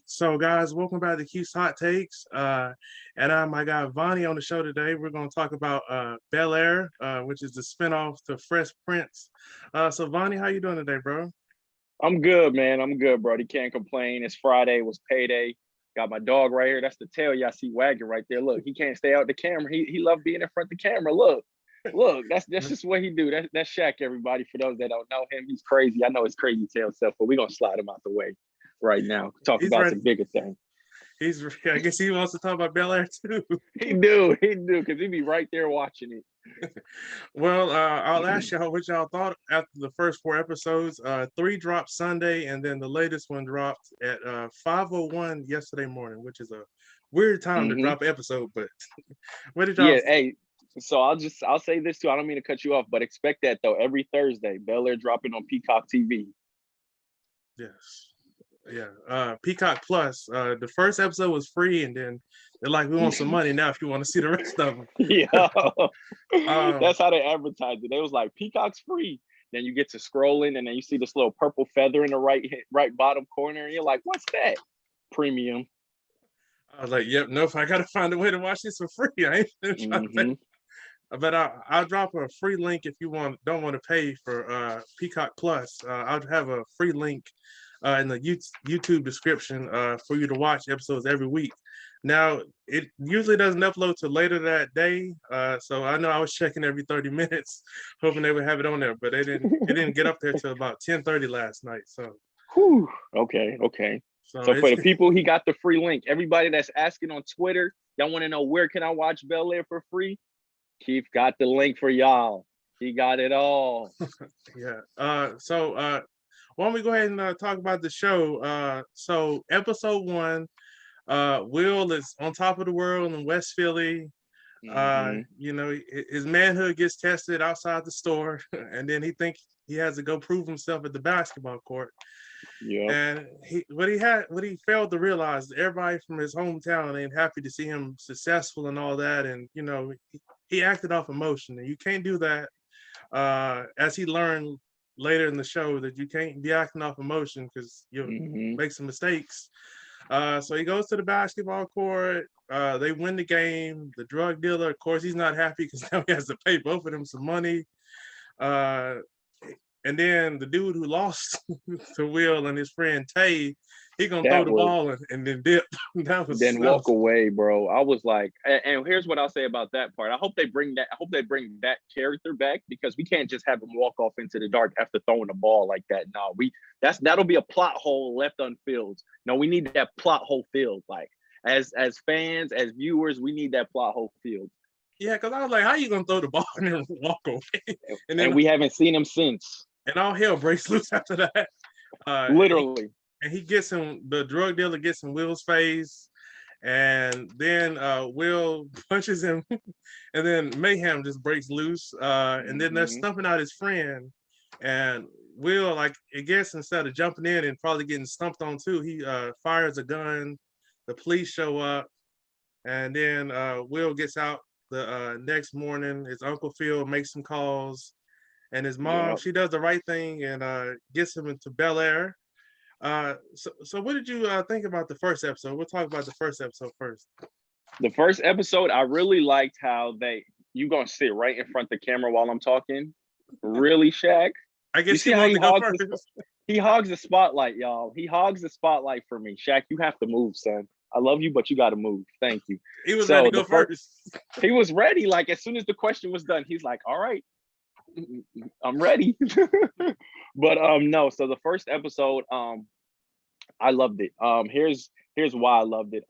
So guys, welcome back to Q's Hot Takes. And I'm my guy Vani on the show today. We're going to talk about Bel Air, which is the spinoff to Fresh Prince. So Vani, how you doing today, bro? I'm good, man. I'm good, bro. You can't complain. It's Friday. It was payday. Got my dog right here. That's the tail y'all see wagging right there. Look, he can't stay out the camera. He love being in front of the camera. Look. That's just what he do. That's Shaq. Everybody, for those that don't know him, he's crazy. I know his crazy tail stuff, but we're gonna slide him out the way right now. Talk He's about ready. some bigger things. I guess he wants to talk about Bel Air too. He do, because he be right there watching it. Well, I'll ask y'all what y'all thought after the first four episodes. Three dropped Sunday, and then the latest one dropped at 5:01 yesterday morning, which is a weird time to drop an episode. But what did y'all? Yeah, hey. So I'll say this too. I don't mean to cut you off, but expect that though. Every Thursday, Bel Air dropping on Peacock TV. Yes. Yeah. Peacock Plus. The first episode was free, and then they're like, "We want some money now if you want to see the rest of them." Yeah, that's how they advertised it. They was like, Peacock's free. Then you get to scrolling, and then you see this little purple feather in the right bottom corner, and you're like, "What's that?" Premium. I was like, "Yep, nope. I got to find a way to watch this for free. I ain't trying to pay." But I'll drop a free link if you don't want to pay for Peacock Plus. I'll have a free link in the YouTube description for you to watch episodes every week. Now, it usually doesn't upload till later that day, so I know I was checking every 30 minutes, hoping they would have it on there, but it didn't get up there till about 10:30 last night. So, whew, okay. So for the people, he got the free link. Everybody that's asking on Twitter, y'all want to know where can I watch Bel Air for free? Keith got the link for y'all. He got it all. Yeah. So why don't we go ahead and talk about the show? So episode one, Will is on top of the world in West Philly. His manhood gets tested outside the store, and then he thinks he has to go prove himself at the basketball court. Yeah. And what he failed to realize, everybody from his hometown ain't happy to see him successful and all that. And he acted off emotion, and you can't do that. As he learned later in the show, that you can't be acting off emotion because you'll make some mistakes. So he goes to the basketball court. They win the game. The drug dealer, of course, he's not happy because now he has to pay both of them some money. And then the dude who lost to Will and his friend Tay, he gonna throw the ball and then dip. Walk away, bro. I was like, and here's what I'll say about that part. I hope they bring that character back, because we can't just have him walk off into the dark after throwing the ball like that. No, that'll be a plot hole left unfilled. No, we need that plot hole filled. Like as fans, as viewers, we need that plot hole filled. Yeah, because I was like, how you gonna throw the ball and then walk away? And we haven't seen him since. And all hell breaks loose after that. Literally. And he gets him, the drug dealer gets in Will's face, and then Will punches him, and then mayhem just breaks loose. And then they're stumping out his friend, and Will, like, I guess instead of jumping in and probably getting stumped on too, he fires a gun. The police show up, and then Will gets out the next morning. His Uncle Phil makes some calls, and his mom, she does the right thing and gets him into Bel Air. So what did you think about the first episode? We'll talk about the first episode first. The first episode, I really liked how you gonna sit right in front of the camera while I'm talking. Really, Shaq? I guess you see how he hogs the spotlight, y'all. He hogs the spotlight for me. Shaq, you have to move, son. I love you, but you got to move. Thank you. He was ready to go first. He was ready. Like, as soon as the question was done, he's like, all right, I'm ready. But no, so the first episode, I loved it. Here's why I loved it.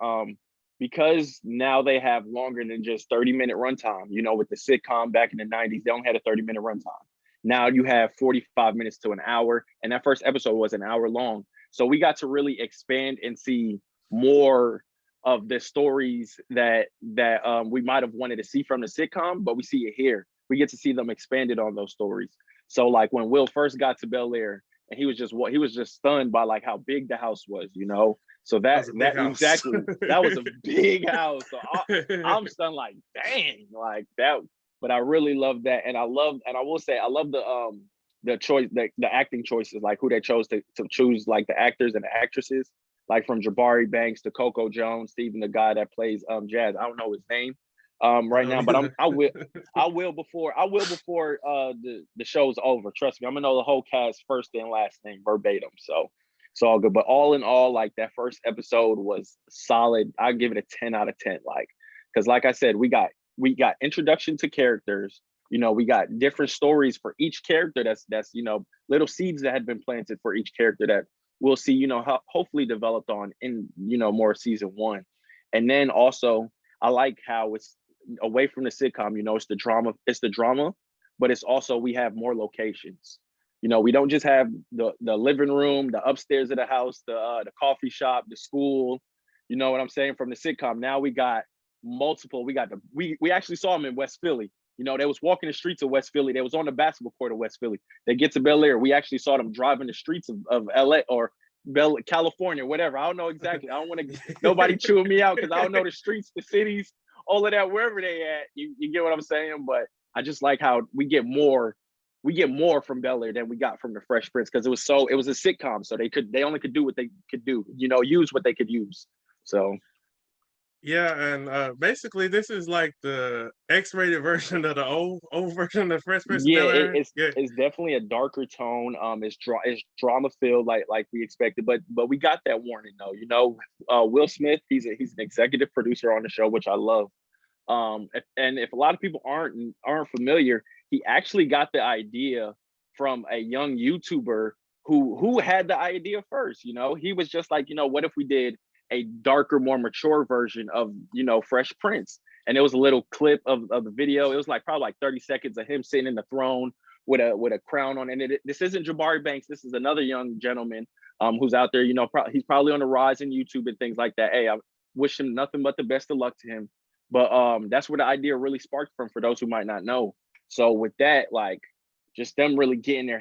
Because now they have longer than just 30-minute runtime. With the sitcom back in the 90s, they only had a 30-minute runtime. Now you have 45 minutes to an hour, and that first episode was an hour long. So we got to really expand and see more of the stories that we might have wanted to see from the sitcom, but we see it here. We get to see them expanded on those stories. So like when Will first got to Bel Air, and he was just stunned by like how big the house was, So that exactly, that was a big house. So I'm stunned, like, dang, like that. But I really love that, and I will say I love the choice, the acting choices, like who they chose to choose, like the actors and the actresses. like from Jabari Banks to Coco Jones to even the guy that plays Jazz. I don't know his name right now, but I will before the show's over. Trust me, I'm gonna know the whole cast first and last name verbatim. So it's all good. But all in all, like that first episode was solid. I give it a 10 out of 10. Like, because like I said, we got introduction to characters. You know, we got different stories for each character. That's you know, little seeds that had been planted for each character that we'll see, you know, how hopefully developed on in, you know, more season one. And then also I like how it's away from the sitcom, you know, it's the drama, but it's also we have more locations. You know, we don't just have the living room, the upstairs of the house, the coffee shop, the school. You know what I'm saying? From the sitcom, now we got multiple. We actually saw them in West Philly. You know, they was walking the streets of West Philly. They was on the basketball court of West Philly. They get to Bel Air. We actually saw them driving the streets of LA or California, whatever. I don't know exactly. I don't want to nobody chewing me out because I don't know the streets, the cities, all of that, wherever they at. You get what I'm saying? But I just like how we get more from Bel Air than we got from the Fresh Prince because it was a sitcom, so they only could do what they could do, you know, use what they could use. So Yeah, and basically this is like the X-rated version of the old version of Fresh Prince of yeah, Bel Air. it's definitely a darker tone. It's drama filled like we expected, but we got that warning though. You know, Will Smith, he's an executive producer on the show, which I love. And if a lot of people aren't familiar, he actually got the idea from a young YouTuber who had the idea first. You know, he was just like, you know, what if we did a darker, more mature version of, you know, Fresh Prince? And it was a little clip of the video. It was like probably like 30 seconds of him sitting in the throne with a crown on. And this isn't Jabari Banks. This is another young gentleman who's out there. You know, he's probably on the rise in YouTube and things like that. Hey, I wish him nothing but the best of luck to him. But that's where the idea really sparked from, for those who might not know. So with that, like, just them really getting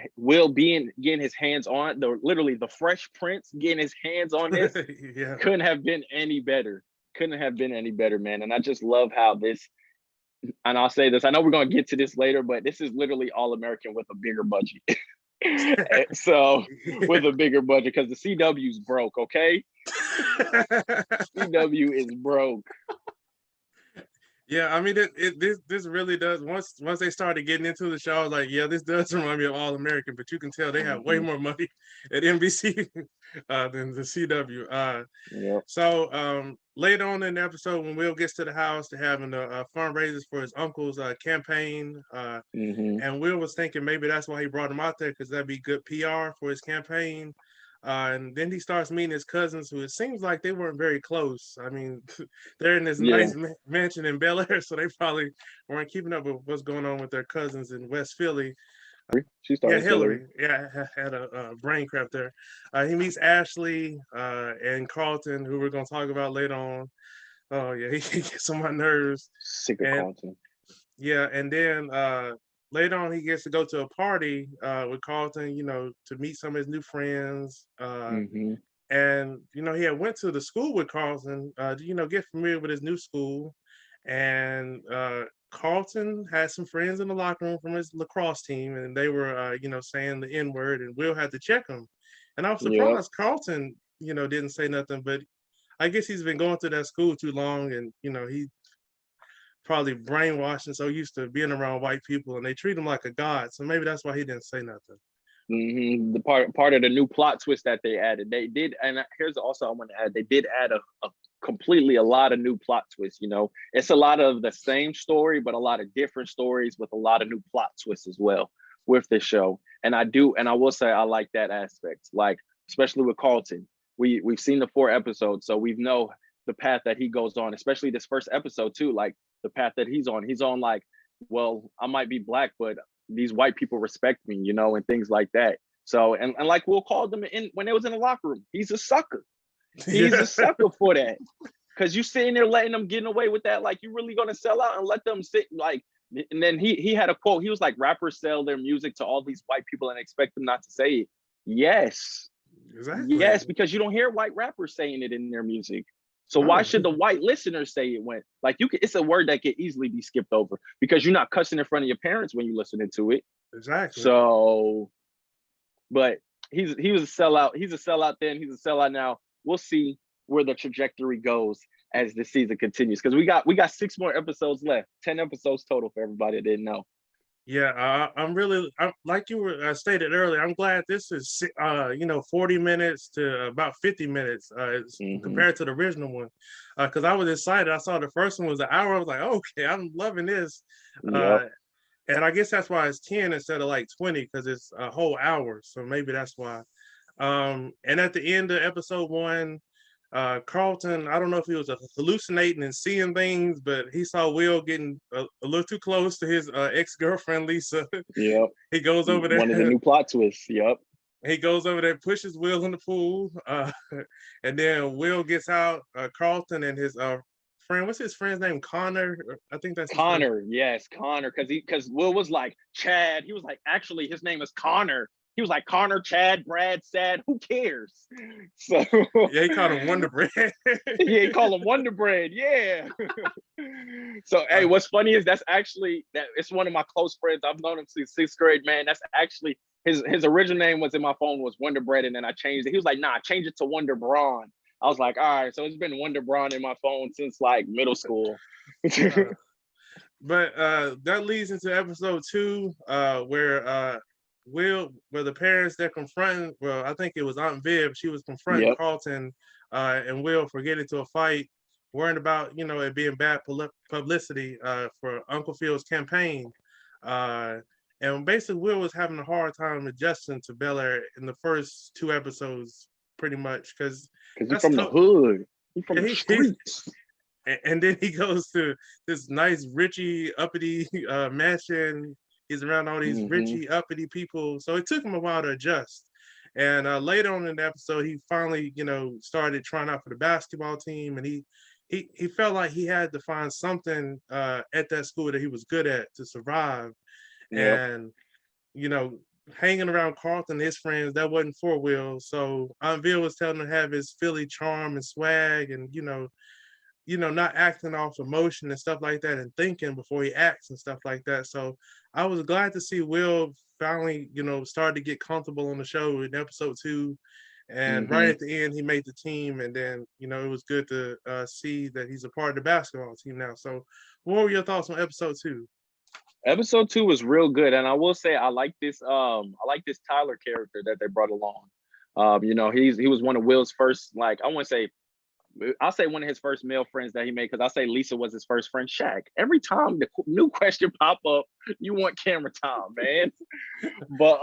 getting his hands on literally the Fresh Prince getting his hands on this Yeah. couldn't have been any better. Couldn't have been any better, man. And I just love how this, and I'll say this, I know we're gonna get to this later, but this is literally All American with a bigger budget. So with a bigger budget, because the CW's broke, okay? CW is broke. Yeah, I mean, this really does. Once they started getting into the show, I was like, yeah, this does remind me of All American, but you can tell they have way more money at NBC than the CW. Yeah. So later on in the episode, when Will gets to the house, they're having a fundraisers for his uncle's campaign, and Will was thinking maybe that's why he brought him out there, because that'd be good PR for his campaign. And then he starts meeting his cousins, who it seems like they weren't very close. I mean, they're in this nice mansion in Bel Air, so they probably weren't keeping up with what's going on with their cousins in West Philly. She started Hillary. Yeah, had a brain crap there. He meets Ashley and Carlton, who we're going to talk about later on. Oh, yeah, he gets on my nerves. Sick of Carlton. Yeah, and then later on, he gets to go to a party with Carlton, you know, to meet some of his new friends. And, you know, he had went to the school with Carlton, to, you know, get familiar with his new school. And Carlton had some friends in the locker room from his lacrosse team, and they were, you know, saying the N-word, and Will had to check them. And I was surprised Carlton, you know, didn't say nothing, but I guess he's been going to that school too long, and, you know, he probably brainwashed and so used to being around white people, and they treat him like a god. So maybe that's why he didn't say nothing. The part of the new plot twist that they added, they did, and here's also I want to add, they did add a lot of new plot twists. You know, it's a lot of the same story, but a lot of different stories with a lot of new plot twists as well with this show. And I will say I like that aspect, like especially with Carlton. We've seen the 4 episodes, so we know the path that he goes on, especially this first episode too, like the path that he's on like, well, I might be black, but these white people respect me, you know, and things like that. So, and like Will called them in when they was in the locker room, he's a sucker. He's a sucker for that. Cause you sitting there letting them get away with that. Like, you really gonna sell out and let them sit like, and then he had a quote. He was like, rappers sell their music to all these white people and expect them not to say it. Yes. Exactly. Yes, because you don't hear white rappers saying it in their music. So why should the white listeners say it when, like, it's a word that could easily be skipped over because you're not cussing in front of your parents when you're listening to it. Exactly. So, but he was a sellout. He's a sellout then. He's a sellout now. we'll see where the trajectory goes as the season continues. Because we got 6 more episodes left, 10 episodes total for everybody that didn't know. Yeah, I'm like you were stated earlier. I'm glad this is 40 minutes to about 50 minutes compared to the original one, because I was excited. I saw the first one was an hour. I was like, okay, I'm loving this, Yep. and I guess that's why it's 10 instead of like 20, because it's a whole hour. So maybe that's why. And at the end of episode 1, Carlton, I don't know if he was hallucinating and seeing things, but he saw Will getting a little too close to his ex-girlfriend, Lisa. Yep. He goes over there. One of the new plot twists. Yep. He goes over there, pushes Will in the pool, and then Will gets out. Carlton and his friend, what's his friend's name? Connor, I think that's Connor. Yes, Connor, because Will was like Chad. He was like, actually, his name is Connor. He was like Connor, Chad, Brad, Sad. Who cares? So yeah, he called him Wonder Bread. yeah, he called him Wonder Bread. Yeah. So hey, what's funny is that's actually that it's one of my close friends. I've known him since 6th grade. Man, that's actually his original name was in my phone was Wonder Bread, and then I changed it. He was like, nah, change it to Wonder Braun. I was like, all right, so it's been Wonder Braun in my phone since like middle school. But that leads into episode 2, where the parents they're confronting, well, I think it was Aunt Viv, she was confronting Carlton and Will for getting into a fight, worrying about, it being bad publicity for Uncle Phil's campaign. And basically Will was having a hard time adjusting to Bel Air in the first 2 episodes, pretty much, because he's from the hood. He's from the streets. And then he goes to this nice, richy, uppity mansion. He's around all these richy, uppity people. So it took him a while to adjust. And later on in the episode, he finally, started trying out for the basketball team. And he felt like he had to find something at that school that he was good at to survive. Yep. And, hanging around Carlton and his friends, that wasn't for Will. So Aunt Bill was telling him to have his Philly charm and swag and, not acting off emotion and stuff like that and thinking before he acts and stuff like that. So I was glad to see Will finally, start to get comfortable on the show in episode 2. And right at the end, he made the team. And then, it was good to see that he's a part of the basketball team now. So what were your thoughts on episode 2? Episode 2 was real good. And I will say I like this Tyler character that they brought along. He was one of Will's first, like, I'll say one of his first male friends that he made, because I'll say Lisa was his first friend, Shaq. Every time the new question pop up, you want camera time, man. But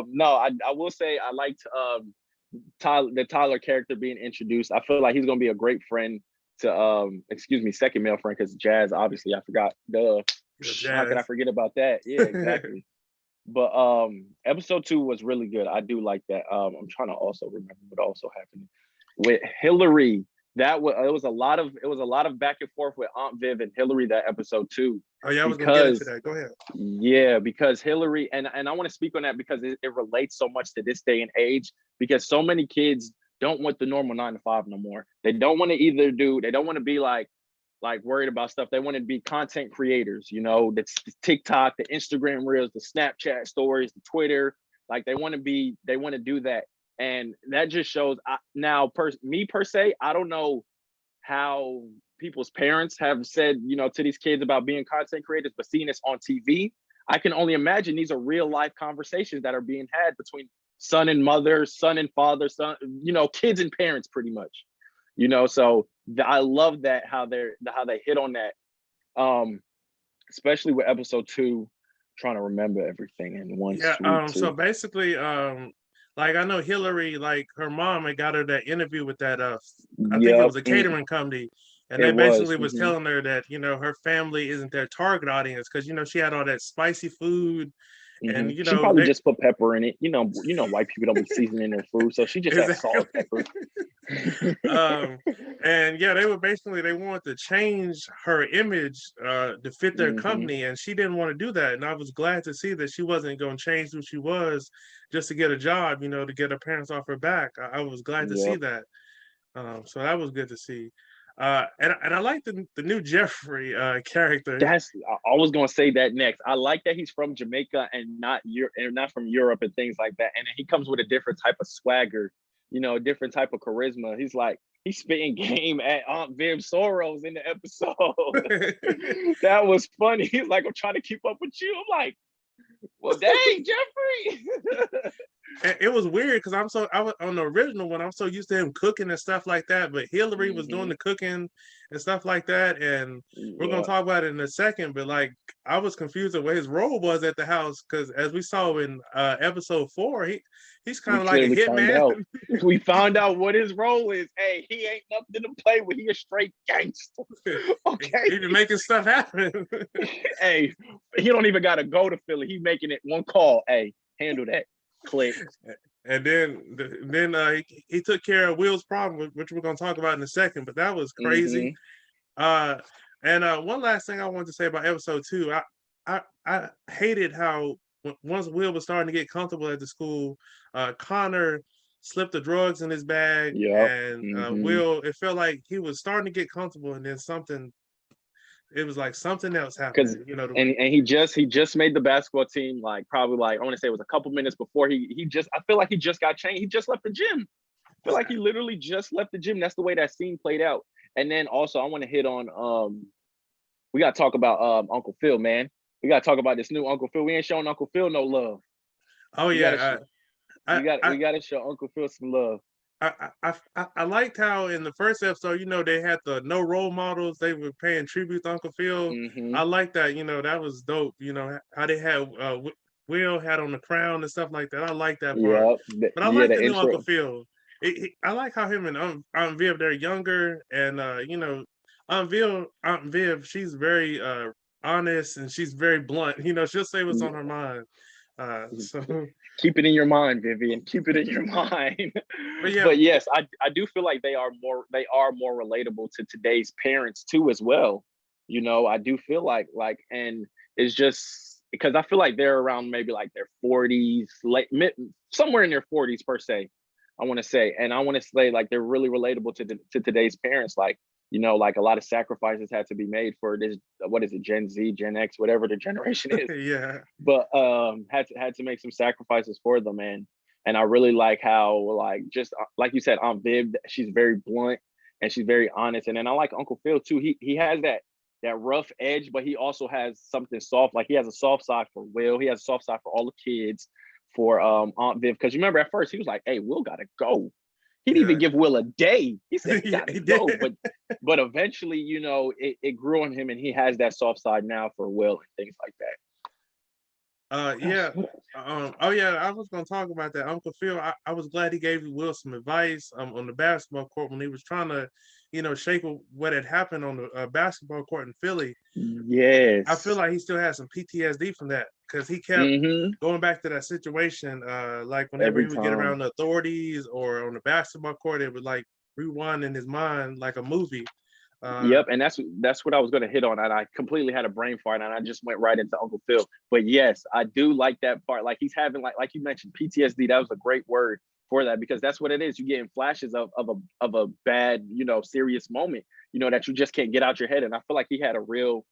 no, I will say I liked the Tyler character being introduced. I feel like he's gonna be a great friend to second male friend, because Jazz, obviously, I forgot. How could I forget about that? Yeah, exactly. But episode 2 was really good. I do like that. I'm trying to also remember what also happened with Hillary. It was a lot of back and forth with Aunt Viv and Hillary that episode 2. Oh yeah, I was gonna get into that. Go ahead. Yeah, because Hillary and I want to speak on that because it relates so much to this day and age, because so many kids don't want the normal 9 to 5 no more. They don't want to they don't want to be like worried about stuff. They want to be content creators, the TikTok, the Instagram reels, the Snapchat stories, the Twitter. Like they want to do that. And that just shows me per se, I don't know how people's parents have said, to these kids about being content creators, but seeing this on TV, I can only imagine these are real life conversations that are being had between son and mother, son and father, kids and parents pretty much, so I love that, how they hit on that, especially with episode 2, trying to remember everything in one. Yeah. So basically, like I know Hillary, like her mom had got her that interview with that I think it was a catering company, and they basically was telling her that her family isn't their target audience, because she had all that spicy food, and she probably just put pepper in it. White people don't be seasoning their food, so she just had salt and pepper. And yeah, they wanted to change her image to fit their company, and she didn't want to do that. And I was glad to see that she wasn't going to change who she was just to get a job, to get her parents off her back. I was glad to see that. So that was good to see. And I like the new Jeffrey character. I was gonna say that next. I like that he's from Jamaica and not from Europe and things like that. And he comes with a different type of swagger different type of charisma. He's like, he's spitting game at Aunt Viv Soros in the episode. That was funny. He's like, I'm trying to keep up with you. I'm like, well, dang, Jeffrey. It was weird because I was on the original one. I'm so used to him cooking and stuff like that, but Hillary was doing the cooking and stuff like that, and we're gonna talk about it in a second. But like, I was confused at what his role was at the house because, as we saw in episode 4, he's kind of like a hitman. We found out what his role is. Hey, he ain't nothing to play with. He a straight gangster. Okay, he been making stuff happen. Hey, he don't even gotta go to Philly. He making it one call. Hey, handle that. Click. And then he took care of Will's problem, which we're gonna talk about in a second. But that was crazy. And one last thing I wanted to say about episode 2, I hated how once Will was starting to get comfortable at the school, Connor slipped the drugs in his bag, and Will, it felt like he was starting to get comfortable, and then it was like something else happened, and he just made the basketball team, like probably like I want to say it was a couple minutes before I feel like he just got changed. He just left the gym. I feel like he literally just left the gym. That's the way that scene played out. And then also I want to hit on we gotta talk about Uncle Phil, man. We gotta talk about this new Uncle Phil. We ain't showing Uncle Phil no love. Oh yeah. We gotta show Uncle Phil some love. I liked how in the first episode, they had the no role models. They were paying tribute to Uncle Phil. I like that. That was dope. How they had Will had on the crown and stuff like that. I like that part. But I like the new Uncle Phil. I like how him and Aunt Viv, they're younger, and Aunt Viv, she's very honest and she's very blunt. She'll say what's on her mind. So keep it in your mind, Vivian. Keep it in your mind. But yes, I do feel like they are more relatable to today's parents too as well. I do feel like and it's just because I feel like they're around maybe like their 40s, somewhere in their 40s per se. I want to say, and I want to say like they're really relatable to today's parents. Like, like a lot of sacrifices had to be made for this. What is it, Gen Z, Gen X, whatever the generation is. Yeah. But had to make some sacrifices for them, man. And I really like how, like, just like you said, Aunt Viv, she's very blunt and she's very honest. And then I like Uncle Phil too. He has that rough edge, but he also has something soft. Like he has a soft side for Will. He has a soft side for all the kids, for Aunt Viv. Because you remember at first he was like, "Hey, Will gotta go." He didn't even give Will a day. He said he gotta go. But eventually, it grew on him, and he has that soft side now for Will and things like that. Yeah. I was gonna talk about that. Uncle Phil, I was glad he gave Will some advice on the basketball court when he was trying to, shake what had happened on the basketball court in Philly. Yes. I feel like he still has some PTSD from that because he kept going back to that situation. Like whenever he would get around the authorities or on the basketball court, it would like rewind in his mind like a movie. Yep, and that's what I was going to hit on, and I completely had a brain fart, and I just went right into Uncle Phil. But yes, I do like that part. Like he's having like you mentioned, PTSD. That was a great word for that, because that's what it is. You get in flashes of a bad, serious moment, that you just can't get out your head. And I feel like he had a real,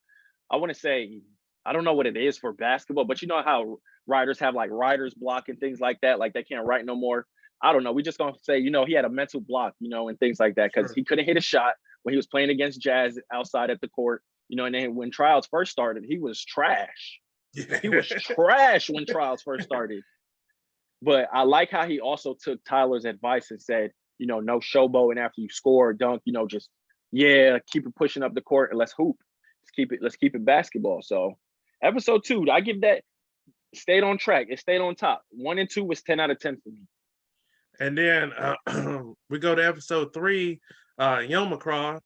I want to say, I don't know what it is for basketball, but you know how writers have like writer's block and things like that, like they can't write no more. I don't know. We just gonna say, he had a mental block, and things like that, because he couldn't hit a shot when he was playing against Jazz outside at the court, and then when trials first started, he was trash. Yeah. He was trash when trials first started. But I like how he also took Tyler's advice and said, no showboating after you score or dunk, just, keep it pushing up the court and let's hoop. Let's keep it basketball. So episode 2, I give that, stayed on track. It stayed on top. 1 and 2 was 10 out of 10 for me. And then we go to episode 3, Yomacraw.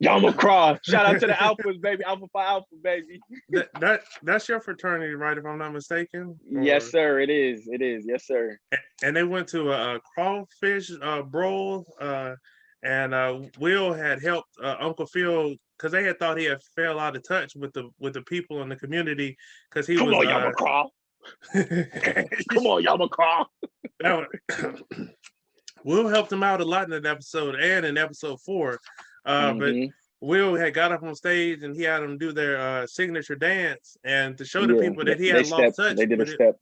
Yomacraw. Shout out to the Alphas, baby. Alpha Phi Alpha, baby. That's your fraternity, right? If I'm not mistaken. Yes, sir. It is. Yes, sir. And they went to a crawfish brawl, and Will had helped Uncle Phil because they had thought he had fell out of touch with the people in the community because he Come was. On, Yomacraw. Come on, Yomacraw. Will helped him out a lot in that episode and in episode 4. But Will had got up on stage and he had them do their signature dance, and to show the people that he had lost touch. They did a step,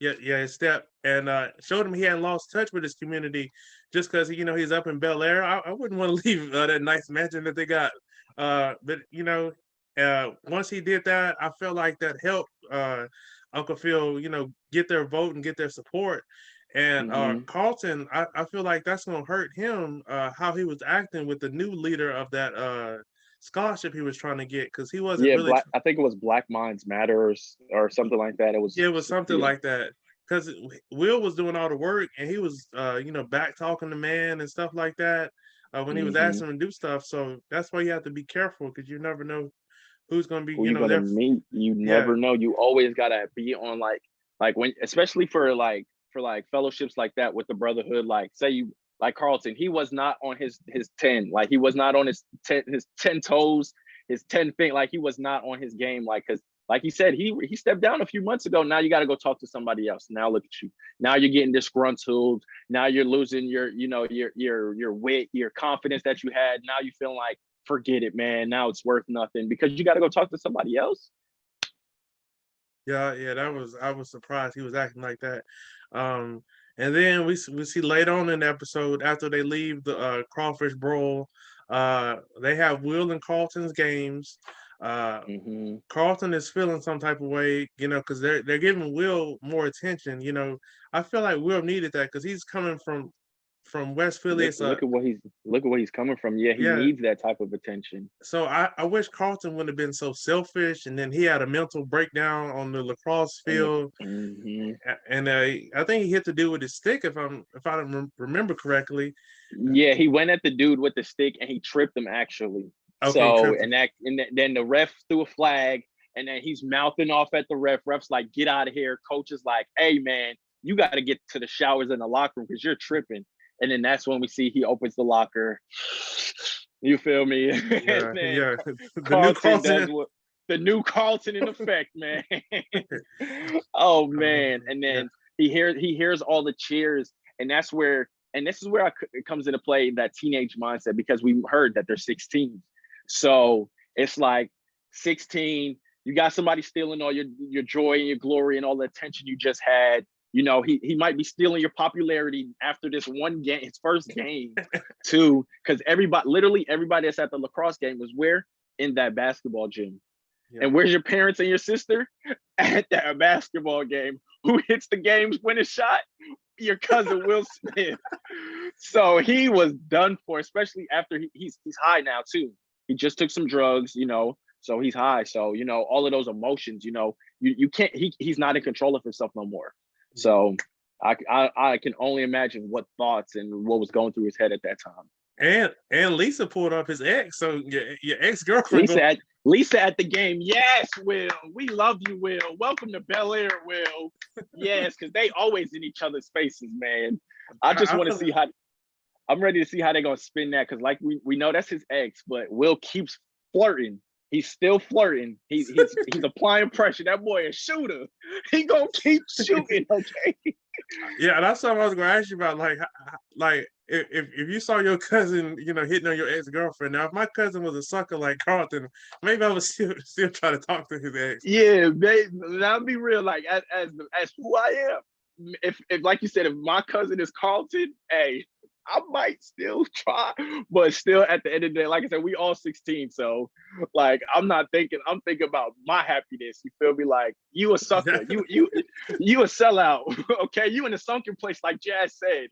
his step, and showed him he hadn't lost touch with his community just because he's up in Bel Air. I wouldn't want to leave that nice mansion that they got. But once he did that, I felt like that helped Uncle Phil, get their vote and get their support. And Carlton, I feel like that's gonna hurt him, how he was acting with the new leader of that scholarship he was trying to get, because he wasn't Yeah, really. I think it was Black Minds Matter or something like that. It was, Yeah, it was something like that. Because Will was doing all the work, and he was, back talking the man and stuff like that when he was asking him to do stuff. So that's why you have to be careful, because you never know who's going to be, who you gonna there. meet. You Yeah, never know. You always gotta be on like when, especially for fellowships like that with the brotherhood. Like say you like Carlton, he was not on his 10. Like he was not on his 10 toes, his 10 feet. Like he was not on his game. Like because like he said, he stepped down a few months ago. Now you got to go talk to somebody else. Now look at you. Now you're getting disgruntled. Now you're losing your wit, your confidence that you had. Now you feel like, forget it, man. Now it's worth nothing because you got to go talk to somebody else. yeah. I was surprised he was acting like that. And then we see later on in the episode, after they leave the crawfish broil, they have Will and Carlton's games. Carlton is feeling some type of way, because they're giving Will more attention. I feel like Will needed that because he's coming from West Philly. Look at what he's coming from. Yeah, he needs that type of attention. So I wish Carlton wouldn't have been so selfish, and then he had a mental breakdown on the lacrosse field, and I think he hit the dude with his stick, if I don't remember correctly. Yeah, he went at the dude with the stick and he tripped him actually. Okay, so then the ref threw a flag, and then he's mouthing off at the ref. Ref's like, "Get out of here." Coach is like, "Hey man, you got to get to the showers in the locker room because you're tripping." And then that's when we see he opens the locker. You feel me? Yeah. The new Carlton in effect, man. Oh man! And then he hears all the cheers, and this is where it comes into play, that teenage mindset, because we heard that they're 16. So it's like 16, you got somebody stealing all your joy and your glory and all the attention you just had. He might be stealing your popularity after this one game, his first game, too, because literally everybody that's at the lacrosse game was where? In that basketball gym. Yeah. And where's your parents and your sister? At that basketball game. Who hits the game's winning shot? Your cousin Will Smith. So he was done for, especially after he's high now too. He just took some drugs, so he's high. So, all of those emotions, you can't, he's not in control of himself no more. So I can only imagine what thoughts and what was going through his head at that time. And Lisa pulled up his ex. So your ex-girlfriend. Lisa at the game. Yes, Will. We love you, Will. Welcome to Bel Air, Will. Yes, because they always in each other's faces, man. I just want to see how. I'm ready to see how they're gonna spin that, because like we know that's his ex, but Will keeps flirting. He's still flirting. He's applying pressure. That boy a shooter. He gonna keep shooting, okay? Yeah, that's something I was gonna ask you about. Like if you saw your cousin, hitting on your ex-girlfriend. Now, if my cousin was a sucker like Carlton, maybe I would still try to talk to his ex. Yeah, I'll be real. Like as who I am. If like you said, if my cousin is Carlton, hey, I might still try, but still at the end of the day, like I said, we all 16. So like, I'm thinking about my happiness. You feel me? Like, you a sucker, you a sellout. Okay. You in a sunken place, like Jazz said,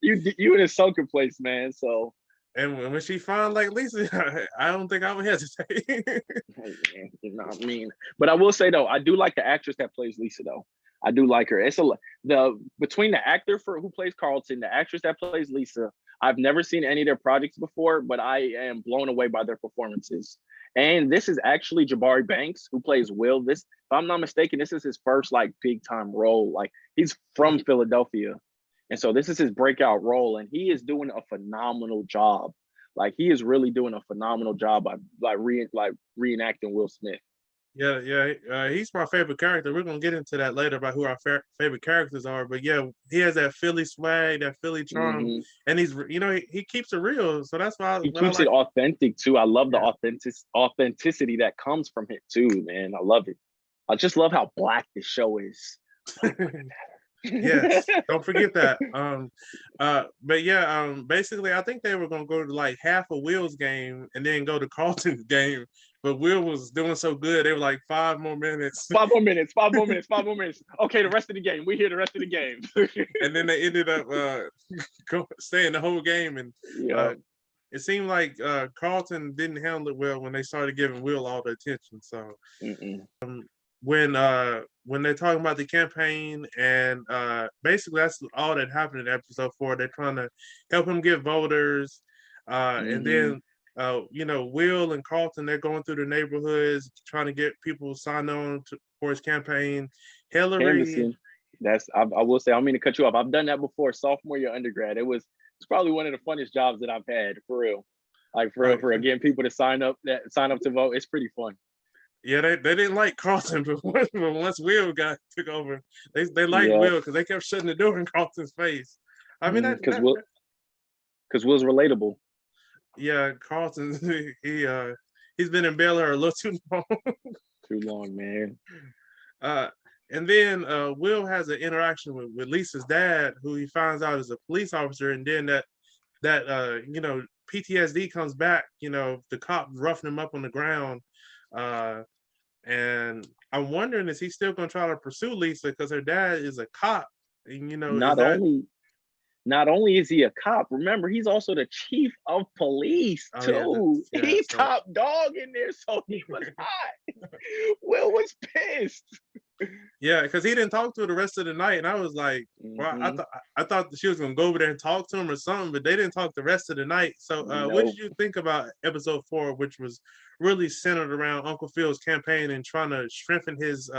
you in a sunken place, man. So. And when she found like Lisa, I don't think I would hesitate. You know what I mean? But I will say though, I do like the actress that plays Lisa though. I do like her. It's between the actor who plays Carlton, the actress that plays Lisa. I've never seen any of their projects before, but I am blown away by their performances. And this is actually Jabari Banks who plays Will. This, if I'm not mistaken, this is his first like big time role. Like, he's from Philadelphia, and so this is his breakout role, and he is doing a phenomenal job. Like, he is really doing a phenomenal job by reenacting Will Smith. Yeah. He's my favorite character. We're gonna get into that later about who our favorite characters are. But yeah, he has that Philly swag, that Philly charm, and he's he keeps it real. So that's why he keeps it authentic too. I love the authenticity that comes from it too, man. I love it. I just love how black this show is. Yes, don't forget that. But yeah, basically, I think they were gonna go to like half of Will's game and then go to Carlton's game. But Will was doing so good, they were like 5 more minutes. 5 more minutes, 5 more minutes, 5 more minutes. Okay, the rest of the game. We hear the rest of the game. And then they ended up staying the whole game. And Yeah. it seemed like Carlton didn't handle it well when they started giving Will all the attention. So when they're talking about the campaign and basically that's all that happened in episode 4. They're trying to help him get voters, and then Will and Carlton, they're going through the neighborhoods trying to get people signed on for his campaign. Hillary, I will say, I don't mean to cut you off. I've done that before, sophomore year undergrad. It's probably one of the funnest jobs that I've had, for real. Like for getting people to sign up to vote. It's pretty fun. Yeah, they didn't like Carlton, but once Will took over, they liked Will because they kept shutting the door in Carlton's face. I mean, because Will's relatable. Yeah, Carlton, he's been in Bel Air a little too long. Too long, man. And then Will has an interaction with Lisa's dad, who he finds out is a police officer, and then that PTSD comes back. The cop roughing him up on the ground, and I'm wondering, is he still going to try to pursue Lisa because her dad is a cop? And not only is he a cop, remember, he's also the chief of police too. He's top dog in there, so he was hot. Will was pissed. Yeah, because he didn't talk to her the rest of the night, and I was like, well, I thought she was gonna go over there and talk to him or something, but they didn't talk the rest of the night. So, what did you think about episode 4, which was really centered around Uncle Phil's campaign and trying to strengthen his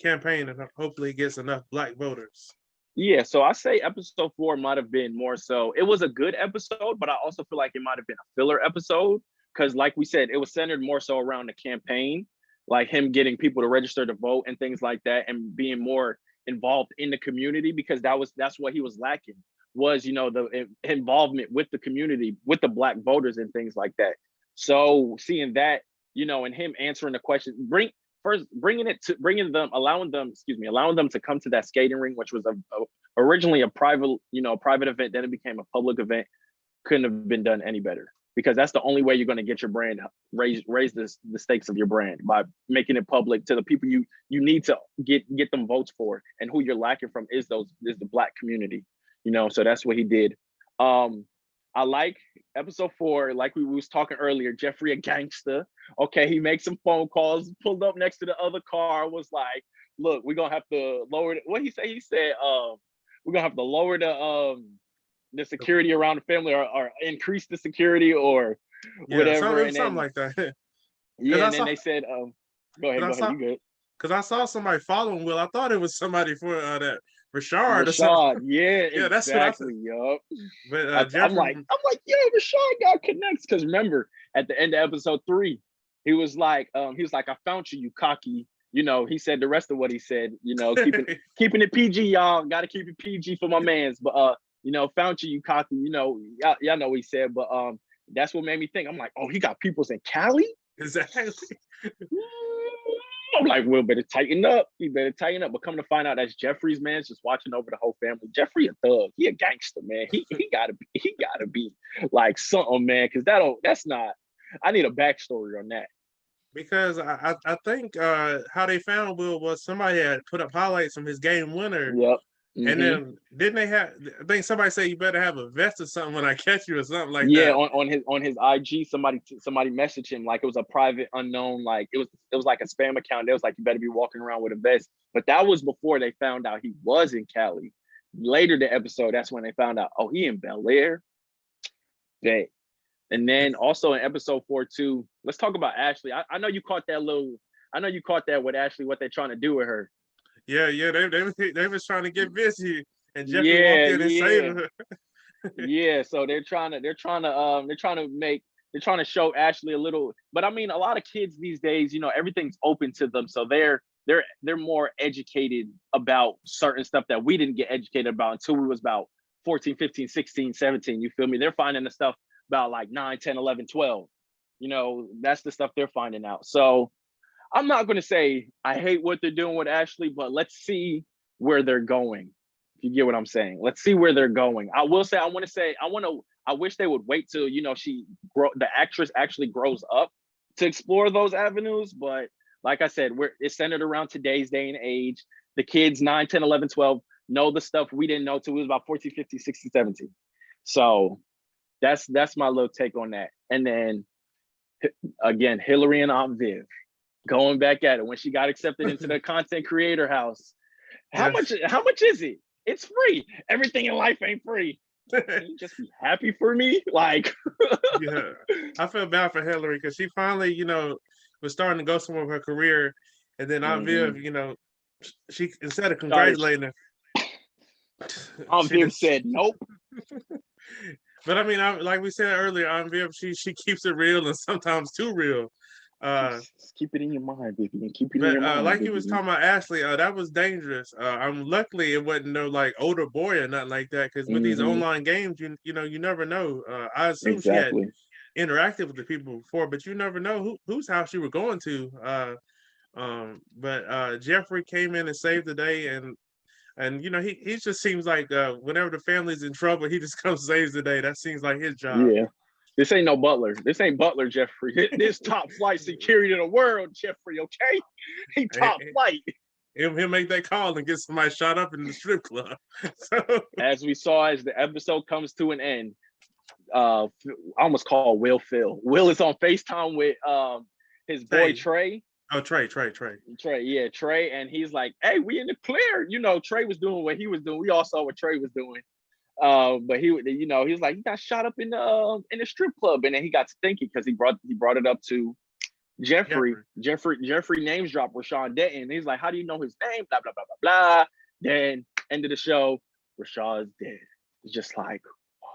campaign and hopefully gets enough Black voters? Yeah, so I say episode 4 might have been more so. It was a good episode, but I also feel like it might have been a filler episode because, like we said, it was centered more so around the campaign, like him getting people to register to vote and things like that, and being more involved in the community, because that's what he was lacking, was the involvement with the community, with the Black voters and things like that. So seeing that, and him answering the question, allowing them to come to that skating ring, which was originally a private event, then it became a public event, couldn't have been done any better, because that's the only way you're going to get your brand raise the stakes of your brand, by making it public to the people you need to get them votes for, and who you're lacking from is the Black community, so that's what he did. I like episode 4, like we was talking earlier, Jeffrey a gangster. Okay, he makes some phone calls, pulled up next to the other car, was like, look, we're gonna have to lower what he said. He said, we're gonna have to lower the security around the family, or increase the security, or whatever. Something like that. Yeah, and then they said, go ahead, you good. Because I saw somebody following Will. I thought it was somebody for that Rashad or something. Yeah, yeah, that's exactly. Yup. But I'm like, yo, Rashad got connects, because remember at the end of episode 3, he was like, I found you, you cocky. He said the rest of what he said. Keeping it PG, y'all. Got to keep it PG for my mans. But found you cocky. Y'all know what he said. But that's what made me think. I'm like, oh, he got peoples in Cali. Exactly. I'm like, Will better tighten up. He better tighten up. But come to find out, that's Jeffrey's man, just watching over the whole family. Jeffrey a thug. He a gangster, man. He gotta be like something, man. Because that's not. I need a backstory on that. Because I think how they found Will was somebody had put up highlights from his game winner. Yep. And then didn't they have? I think somebody said you better have a vest or something when I catch you or something like that. Yeah, on his IG, somebody messaged him like it was a private unknown, like it was like a spam account. It was like, you better be walking around with a vest. But that was before they found out he was in Cali. Later the episode, that's when they found out, oh, he in Bel Air. Dang. And then also in episode 4 too, let's talk about Ashley. I know you caught that with Ashley, what they're trying to do with her. Yeah, they was trying to get busy, and Jeffrey walked in and saved her. Yeah, so they're trying to show Ashley a little, but I mean, a lot of kids these days, everything's open to them, so they're more educated about certain stuff that we didn't get educated about until we was about 14, 15, 16, 17. You feel me? They're finding the stuff about like 9, 10, 11, 12. That's the stuff they're finding out. So I'm not going to say I hate what they're doing with Ashley, but let's see where they're going. If you get what I'm saying, let's see where they're going. I will say, I wish they would wait till, the actress actually grows up to explore those avenues. But like I said, it's centered around today's day and age. The kids 9, 10, 11, 12 know the stuff we didn't know till we was about 14, 15, 16, 17. So that's my little take on that. And then again, Hillary and Aunt Viv going back at it when she got accepted into the content creator house. How much is it? It's free. Everything in life ain't free. Can you just be happy for me? Like, yeah, I feel bad for Hillary because she finally, was starting to go somewhere with her career, and then Aunt Viv, she, instead of congratulating her, Aunt Viv said nope. But I mean, like we said earlier, Aunt Viv, she keeps it real and sometimes too real. Just keep it in your mind, baby, and keep it in your mind. Like baby. you was talking about Ashley, that was dangerous. I'm luckily it wasn't no like older boy or nothing like that, because with these online games, you never know. I assume she had interacted with the people before, but you never know whose house you were going to. But Jeffrey came in and saved the day, and he just seems like whenever the family's in trouble, he just comes saves the day. That seems like his job. Yeah. This ain't no Butler. This ain't Butler, Jeffrey. This top flight security in the world, Jeffrey, okay? He top flight. He'll make that call and get somebody shot up in the strip club. So, as we saw, as the episode comes to an end, I almost call Will Phil. Will is on FaceTime with his boy Trey. Oh, Trey. Yeah, Trey. And he's like, hey, we in the clear. Trey was doing what he was doing. We all saw what Trey was doing. But he was like, he got shot up in the strip club, and then he got to thinking because he brought it up to Jeffrey names dropped Rashawn Denton. He's like, how do you know his name? Blah blah blah blah blah. Then end of the show, Rashad's dead. It's just like, whoa.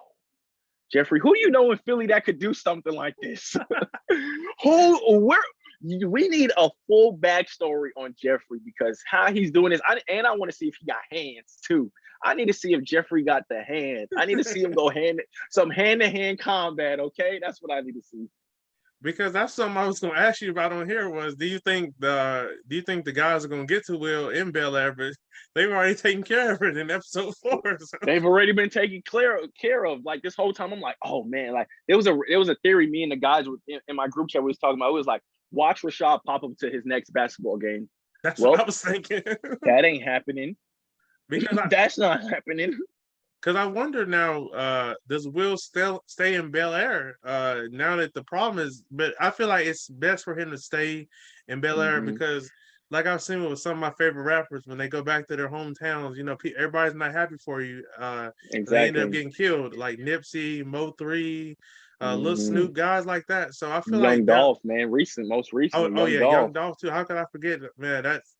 Jeffrey, who do you know in Philly that could do something like this? We need a full backstory on Jeffrey, because how he's doing this, I want to see if he got hands too. I need to see if Jeffrey got the hand. I need to see him go hand-to-hand combat. Okay, that's what I need to see. Because that's something I was going to ask you about on here was, do you think the guys are going to get to Will in Bel Air? But they've already taken care of it in episode 4. So. They've already been taken care of. Like this whole time, I'm like, oh man, like it was a theory. Me and the guys in my group chat we was talking about. It was like, watch Rashad pop up to his next basketball game. That's what I was thinking. That ain't happening. Because that's not happening. Because I wonder now, does Will still stay in Bel Air now that the problem is? But I feel like it's best for him to stay in Bel Air because, like I've seen with some of my favorite rappers, when they go back to their hometowns, everybody's not happy for you. Exactly. They end up getting killed, like Nipsey, Mo3, Lil Snoop, guys like that. So I feel Young Dolph, man, most recent. Oh yeah, Young Dolph too. How could I forget? Man, that's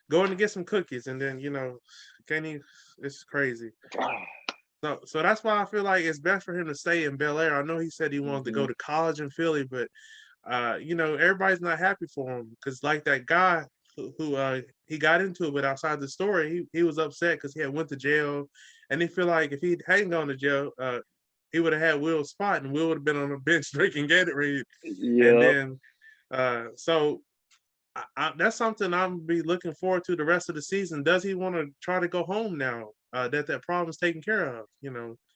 going to get some cookies, and then it's crazy. So that's why I feel like it's best for him to stay in Bel Air. I know he said he wanted to go to college in Philly, but everybody's not happy for him because, like that guy who he got into it with outside the story, he was upset because he had went to jail, and he feel like if he hadn't gone to jail, he would have had Will's spot, and Will would have been on the bench drinking Gatorade. Yeah. And then so. That's something I'm be looking forward to the rest of the season. Does he want to try to go home now that problem is taken care of?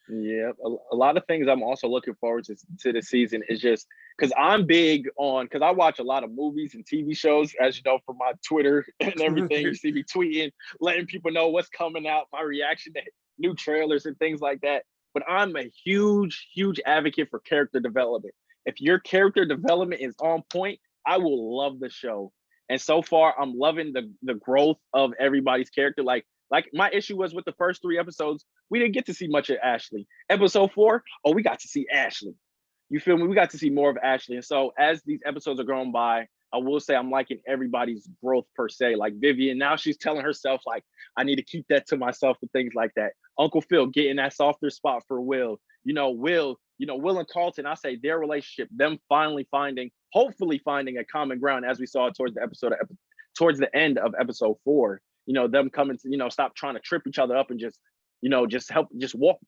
Yeah, a lot of things I'm also looking forward to the season is just because I'm big on, because I watch a lot of movies and TV shows, as you know, from my Twitter and everything. You see me tweeting, letting people know what's coming out, my reaction to new trailers and things like that. But I'm a huge advocate for character development. If your character development is on point, I will love the show. And so far, I'm loving the growth of everybody's character. Like my issue was with the first 3 episodes, we didn't get to see much of Ashley. Episode 4, we got to see Ashley. You feel me? We got to see more of Ashley. And so as these episodes are going by, I will say I'm liking everybody's growth per se. Like Vivian, now she's telling herself, like, I need to keep that to myself and things like that. Uncle Phil getting that softer spot for Will. Will and Carlton, I say their relationship, them hopefully finding a common ground, as we saw towards the end of episode 4. Them coming to, stop trying to trip each other up and just walk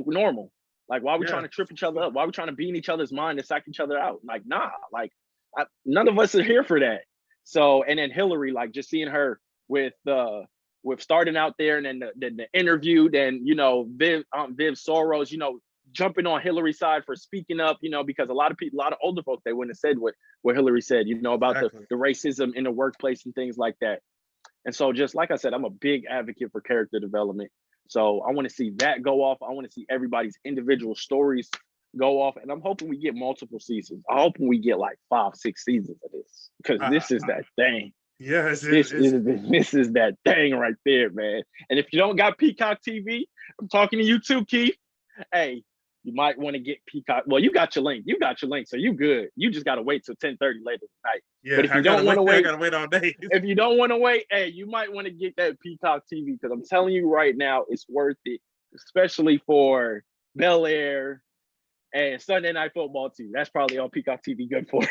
normal. Like, why are we trying to trip each other up? Why are we trying to be in each other's mind and psych each other out? Like, nah, like none of us are here for that. So, and then Hillary, like just seeing her with with starting out there, and then the interview, then Viv Soros, jumping on Hillary's side for speaking up, because a lot of older folks, they wouldn't have said what Hillary said, about Exactly. the racism in the workplace and things like that. And so, just like I said, I'm a big advocate for character development. So I want to see that go off. I want to see everybody's individual stories go off, and I'm hoping we get multiple seasons. I'm hoping we get like 5-6 seasons of this, because this is that thing. Yes, this is that thing right there, man. And if you don't got Peacock TV, I'm talking to you too, Keith. Hey, you might want to get Peacock. Well, you got your link. So you good. You just gotta wait till 10:30 later tonight. Yeah, but if you don't want to wait, I gotta wait all day. If you don't want to wait, hey, you might want to get that Peacock TV, because I'm telling you right now, it's worth it, especially for Bel Air and Sunday Night Football too. That's probably all Peacock TV good for.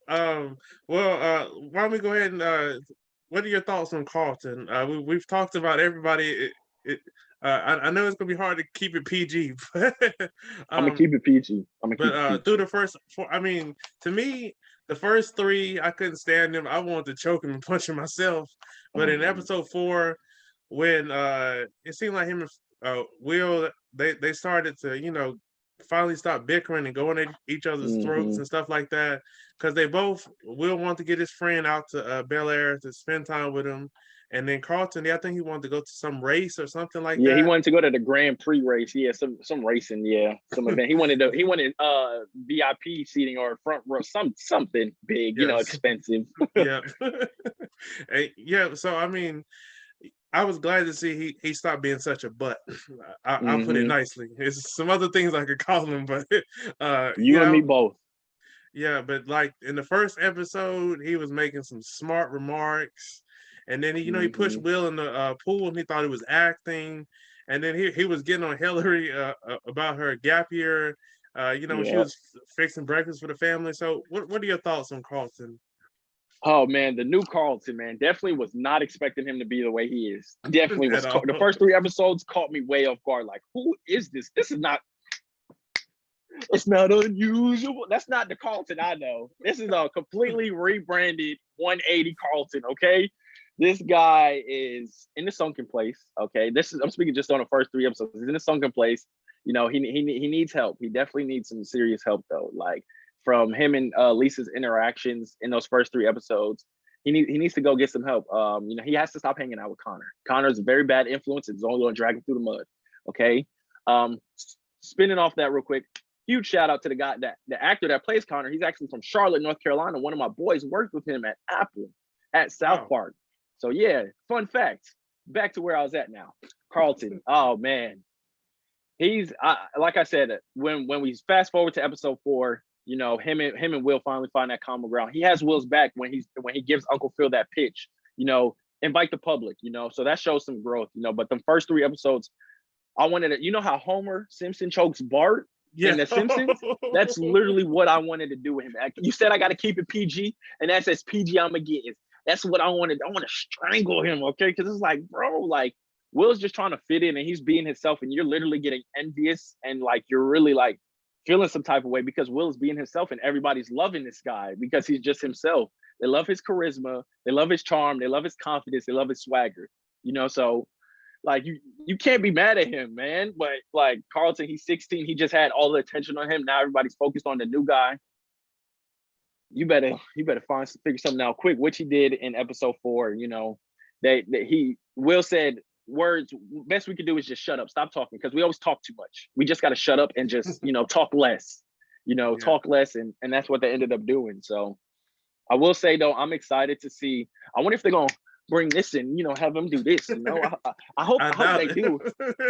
Well, why don't we go ahead and what are your thoughts on Carlton? We've talked about everybody. I know it's gonna be hard to keep it PG, but I'm gonna keep it PG. Through the first four, I mean, to me, the first 3, I couldn't stand them. I wanted to choke him and punch him myself. But in episode 4, when it seemed like him and Will, they started to, finally stop bickering and going at each other's throats and stuff like that, because they both Will want to get his friend out to Bel Air to spend time with him, and then Carlton, I think he wanted to go to some race or something like that. Yeah, he wanted to go to the Grand Prix race. Yeah, some racing. Yeah, some event. He wanted VIP seating or front row, something big, expensive. Yeah, yeah. So I mean, I was glad to see he stopped being such a butt. I'll put it nicely. There's some other things I could call him, but you and me both. Yeah, but like in the first episode, he was making some smart remarks, and then he pushed Will in the pool, and he thought he was acting, and then he was getting on Hillary about her gap year. When she was fixing breakfast for the family. So, what are your thoughts on Carlton? Oh man, the new Carlton, man, definitely was not expecting him to be the way he is. Definitely was. The first 3 episodes caught me way off guard. Like, who is this? This is not. It's not unusual. That's not the Carlton I know. This is a completely rebranded 180 Carlton. Okay, this guy is in the sunken place. Okay, I'm speaking just on the first 3 episodes. He's in the sunken place. He needs help. He definitely needs some serious help though. Like, from him and Lisa's interactions in those first 3 episodes, he needs to go get some help. He has to stop hanging out with Connor. Connor's a very bad influence. It's only going to drag him through the mud. Okay. Spinning off that real quick, huge shout out to the actor that plays Connor. He's actually from Charlotte, North Carolina. One of my boys worked with him at Apple at South Park. So yeah, fun fact. Back to where I was at now. Carlton. Oh man. He's like I said, when we fast forward to episode 4, him and Will finally find that common ground. He has Will's back when he gives Uncle Phil that pitch, invite the public, so that shows some growth, but the first 3 episodes, I wanted to, how Homer Simpson chokes Bart in The Simpsons? That's literally what I wanted to do with him. You said I got to keep it PG, and that's as PG I'm gonna get. That's what I wanted. I want to strangle him, okay? Because it's like, bro, like, Will's just trying to fit in, and he's being himself, and you're literally getting envious, and like you're really like feeling some type of way because Will is being himself, and everybody's loving this guy because he's just himself. They love his charisma, they love his charm, they love his confidence, they love his swagger. So like you can't be mad at him, man. But like Carlton, he's 16, he just had all the attention on him. Now everybody's focused on the new guy. You better figure something out quick, which he did in episode 4. Will said, words, best we could do is just shut up, stop talking, because we always talk too much. We just got to shut up and just talk less, talk less, and that's what they ended up doing. So I will say though, I'm excited to see. I wonder if they're gonna bring this in, have them do this. I hope they do.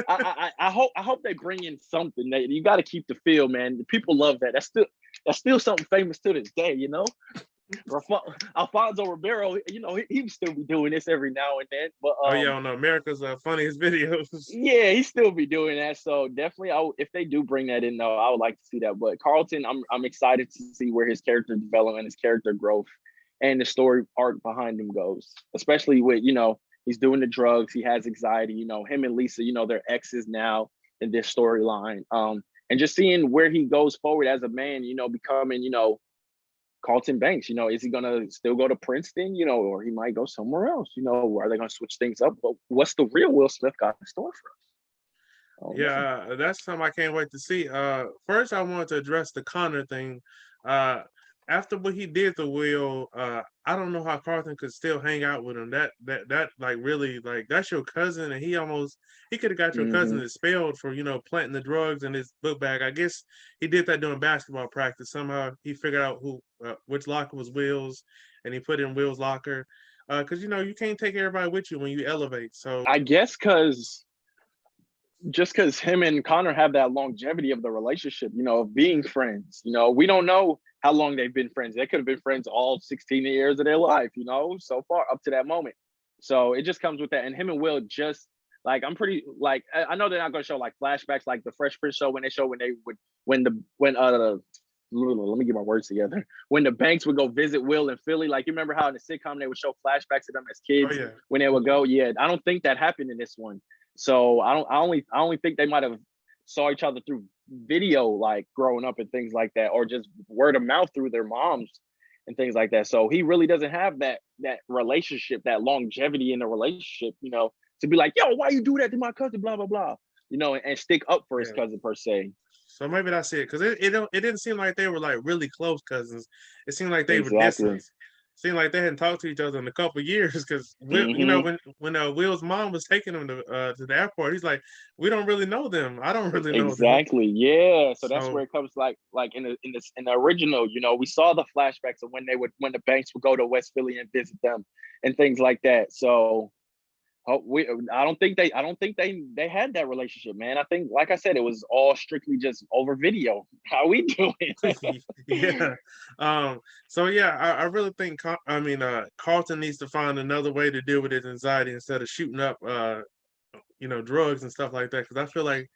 I hope they bring in something. That you got to keep the feel, man. The people love that. That's still something famous to this day. Alfonso Ribeiro, he would still be doing this every now and then. But on America's Funniest Videos. Yeah, he still be doing that. So definitely, if they do bring that in, though, I would like to see that. But Carlton, I'm excited to see where his character development, his character growth, and the story arc behind him goes. Especially with he's doing the drugs, he has anxiety. Him and Lisa, they're exes now in this storyline. And just seeing where he goes forward as a man, becoming Carlton Banks, is he gonna still go to Princeton, or he might go somewhere else, are they gonna switch things up? But what's the real Will Smith got in store for us? Yeah, that's something I can't wait to see. First, I wanted to address the Connor thing. Uh, After what he did to Will, I don't know how Carlton could still hang out with him. That like really like that's your cousin, and he could have got your cousin expelled for planting the drugs in his book bag. I guess he did that during basketball practice. Somehow he figured out which locker was Will's, and he put it in Will's locker. Because you can't take everybody with you when you elevate. So I guess because him and Connor have that longevity of the relationship, of being friends. We don't know how long they've been friends. They could have been friends all 16 years of their life, so far up to that moment. So it just comes with that. And him and Will just like, I'm pretty like, I know they're not going to show like flashbacks like the Fresh Prince show when they would, let me get my words together. When the Banks would go visit Will in Philly, like you remember how in the sitcom they would show flashbacks of them as kids when they would go. Yeah, I don't think that happened in this one. So I only think they might have saw each other through video, like growing up and things like that, or just word of mouth through their moms and things like that. So he really doesn't have that relationship, that longevity in the relationship, to be like, yo, why you do that to my cousin, blah, blah, blah, and stick up for his cousin per se. So maybe that's it, because it didn't seem like they were like really close cousins. It seemed like they were distant. Seemed like they hadn't talked to each other in a couple of years, because when Will's mom was taking him to the airport, he's like, we don't really know them. I don't really know them. Exactly. Yeah. So that's where it comes like in the original, we saw the flashbacks of when the Banks would go to West Philly and visit them and things like that. So I don't think they had that relationship, man. I think, like I said, it was all strictly just over video. How we doing? Yeah. So yeah, I really think Carlton needs to find another way to deal with his anxiety instead of shooting up drugs and stuff like that. Because I feel like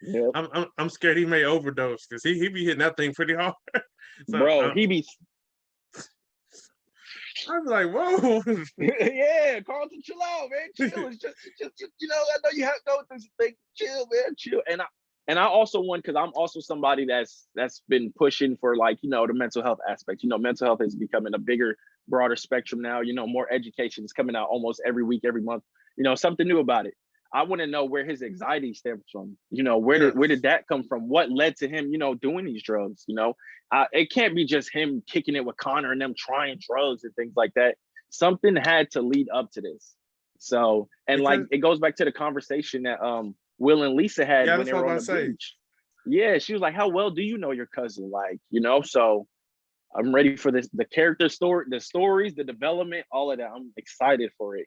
I'm scared he may overdose, because he be hitting that thing pretty hard. So, bro, he be. I'm like, whoa. Yeah, Carlton, chill out, man. Chill. It's just I know you have to go through some things. Chill, man. Chill. And I also want, because I'm also somebody that's been pushing for like, the mental health aspect. Mental health is becoming a bigger, broader spectrum now. More education is coming out almost every week, every month. Something new about it. I want to know where his anxiety stems from. Where did that come from? What led to him, doing these drugs? It can't be just him kicking it with Connor and them trying drugs and things like that. Something had to lead up to this. So, and like it goes back to the conversation that Will and Lisa had when they were on the beach. Yeah, she was like, "How well do you know your cousin?" Like, so I'm ready for this. The character story, the stories, the development, all of that. I'm excited for it.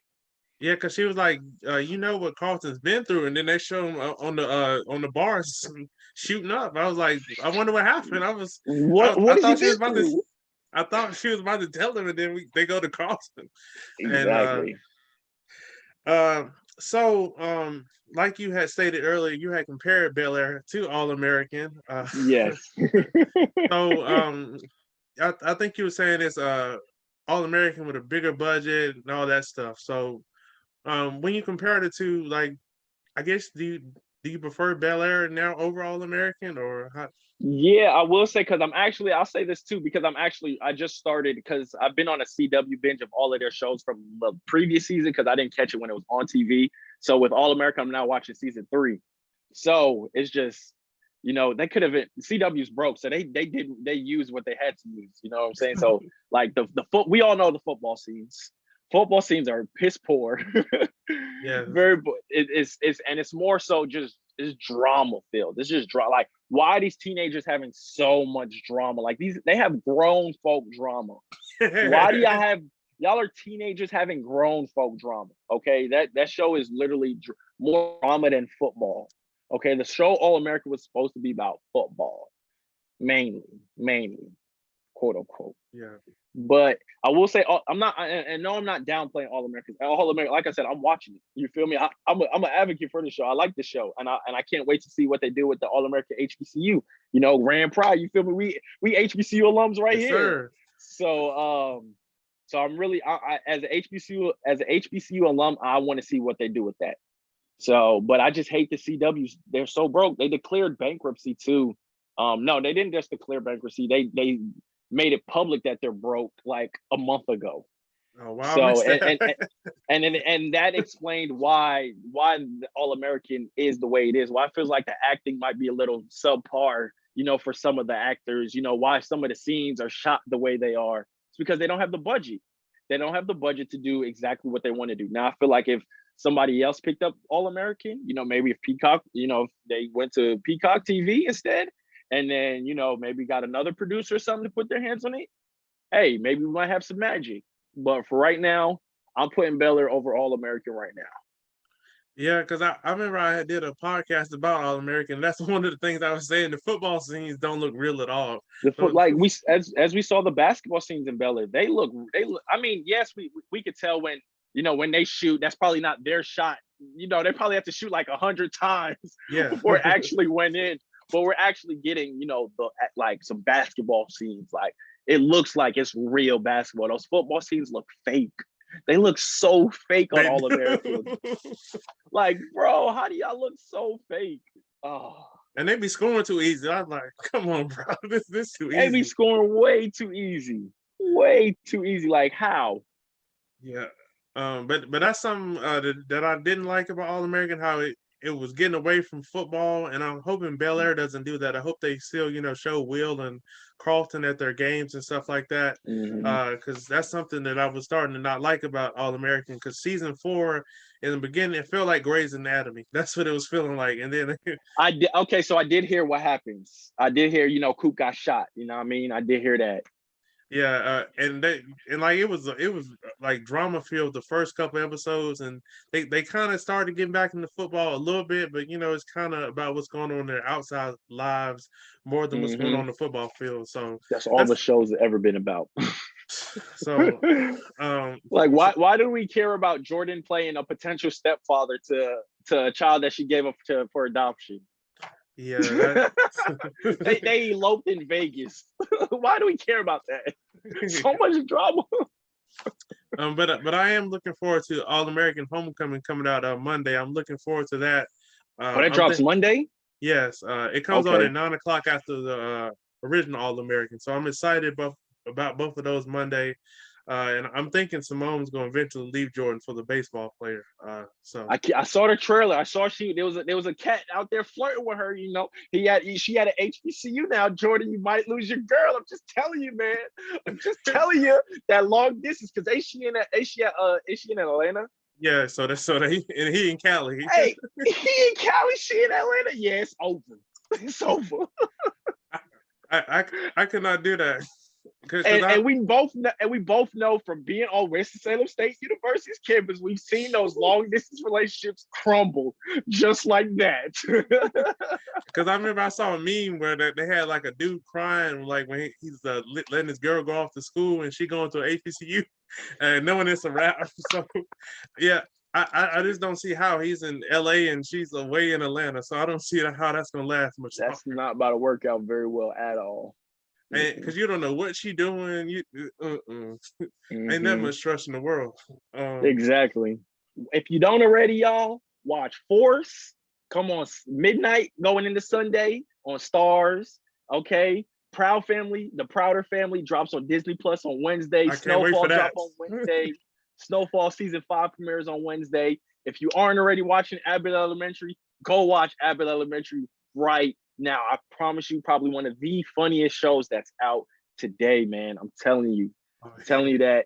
Yeah, because she was like, what Carlton's been through, and then they show him on the bars shooting up. I was like, I wonder what happened. I thought she was about to. I thought she was about to tell them, and then they go to Carlton. Exactly. So, like you had stated earlier, you had compared Bel Air to All American. Yes. So, I think you were saying it's All American with a bigger budget and all that stuff. So, when you compare the two, like, I guess do you prefer Bel Air now over All American, or how? Yeah, I will say, because I'll say this too, because I just started, because I've been on a CW binge of all of their shows from the previous season, because I didn't catch it when it was on TV. So with All American, I'm now watching season 3. So it's just, they could have, CW's broke, so they used what they had to use. You know what I'm saying? So like we all know the football scenes. Football scenes are piss poor. Yeah, it's more so just it's drama filled. It's just drama. Like, why are these teenagers having so much drama? Like they have grown folk drama. Why do y'all are teenagers having grown folk drama? Okay, that show is literally more drama than football. Okay, the show All America was supposed to be about football, mainly, quote unquote. Yeah. But I will say, I'm not downplaying All American. All American, like I said, I'm watching it. You feel me? I'm an advocate for the show. I like the show, and I can't wait to see what they do with the All American HBCU. Rand Pride. You feel me? We HBCU alums right here. Sir. So I'm really, as an HBCU alum, I want to see what they do with that. So, but I just hate the CWs. They're so broke. They declared bankruptcy too. No, they didn't just declare bankruptcy. made it public that they're broke like a month ago. Oh wow, I So missed that. and that explained why All American is the way it is. Why it feels like the acting might be a little subpar, for some of the actors. Why some of the scenes are shot the way they are. It's because they don't have the budget. They don't have the budget to do exactly what they want to do. Now I feel like if somebody else picked up All American, maybe if Peacock, if they went to Peacock TV instead, and then maybe got another producer or something to put their hands on it. Hey, maybe we might have some magic. But for right now, I'm putting Bel Air over All American right now. Yeah, because I remember I did a podcast about All American. That's one of the things I was saying. The football scenes don't look real at all. Like as we saw the basketball scenes in Bel Air, they look. I mean, yes, we could tell when when they shoot. That's probably not their shot. They probably have to shoot like 100 times before it actually went in. But we're actually getting like some basketball scenes. Like it looks like it's real basketball. Those football scenes look fake. They look so fake on All American. Like, bro, how do y'all look so fake? Oh. And they be scoring too easy. I'm like, come on, bro. This too easy. They be scoring way too easy. Way too easy. Like how? Yeah. But that's something that I didn't like about All American, how it was getting away from football, and I'm hoping Bel Air doesn't do that. I hope they still, show Will and Carlton at their games and stuff like that, because that's something that I was starting to not like about All American. Because season 4, in the beginning, it felt like Grey's Anatomy. That's what it was feeling like, and then so I did hear what happens. I did hear, Coop got shot. You know what I mean? I did hear that. Yeah, and like it was like drama filled the first couple episodes, and they kind of started getting back into football a little bit, but it's kind of about what's going on in their outside lives more than what's going on the football field. So that's all the shows have ever been about. So, like why do we care about Jordan playing a potential stepfather to a child that she gave up for adoption? Yeah, they eloped in Vegas. Why do we care about that? So much drama. But I am looking forward to All American Homecoming coming out on Monday. I'm looking forward to that. That drops Monday? Yes, it comes on at 9:00 after the original All American. So I'm excited about both of those Monday. And I'm thinking Simone's going to eventually leave Jordan for the baseball player. So I saw the trailer. I saw there was a cat out there flirting with her. She had an HBCU now. Jordan, you might lose your girl. I'm just telling you, man. I'm just telling you that long distance. Because is she in Atlanta? Yeah. So he in Cali. Hey, he in Cali. She in Atlanta. Yeah, it's over. It's over. I could not do that. And we both know from being on Winston-Salem State University's campus, we've seen those long distance relationships crumble just like that. Because I remember I saw a meme where they had like a dude crying, like when he's letting his girl go off to school and she going to an HBCU, and knowing it's a wrap. So yeah, I just don't see how he's in LA and she's away in Atlanta. So I don't see how that's gonna last much. That's not about to work out very well at all. Because you don't know what she doing. Ain't that much trust in the world. Exactly. If you don't already, y'all, watch Force. Come on, midnight going into Sunday on Stars. Okay. Proud Family, the Prouder Family drops on Disney Plus on Wednesday. Snowfall drops on Wednesday. Snowfall season 5 premieres on Wednesday. If you aren't already watching Abbott Elementary, go watch Abbott Elementary right now. I promise you, probably one of the funniest shows that's out today, man. I'm telling you. I'm telling you that.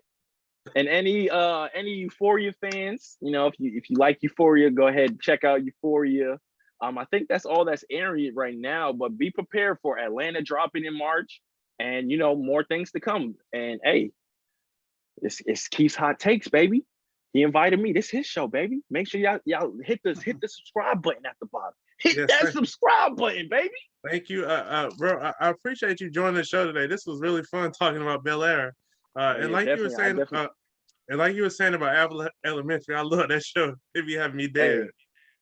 And any Euphoria fans, if you like Euphoria, go ahead and check out Euphoria. I think that's all that's airing right now, but be prepared for Atlanta dropping in March and more things to come. And hey, it's Keith's Hot Takes, baby. He invited me. This is his show, baby. Make sure y'all hit the subscribe button at the bottom. Hit that subscribe button, baby. Thank you, bro. I appreciate you joining the show today. This was really fun talking about Bel Air. And like you were saying about Abbott Elementary, I love that show. It be having me dead. Hey,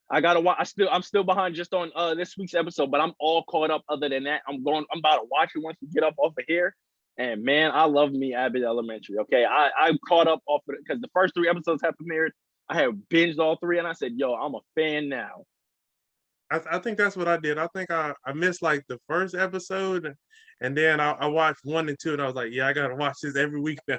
I gotta watch. I'm still behind just on this week's episode, but I'm all caught up. Other than that, I'm about to watch it once we get up off of here. And man, I love me Abbott Elementary. Okay, I'm caught up off of it because the first 3 episodes have premiered. I have binged all 3, and I said, "Yo, I'm a fan now." I think that's what I did. I think I missed like the first episode, And then I watched 1 and 2, and I was like, yeah, I gotta watch this every week now,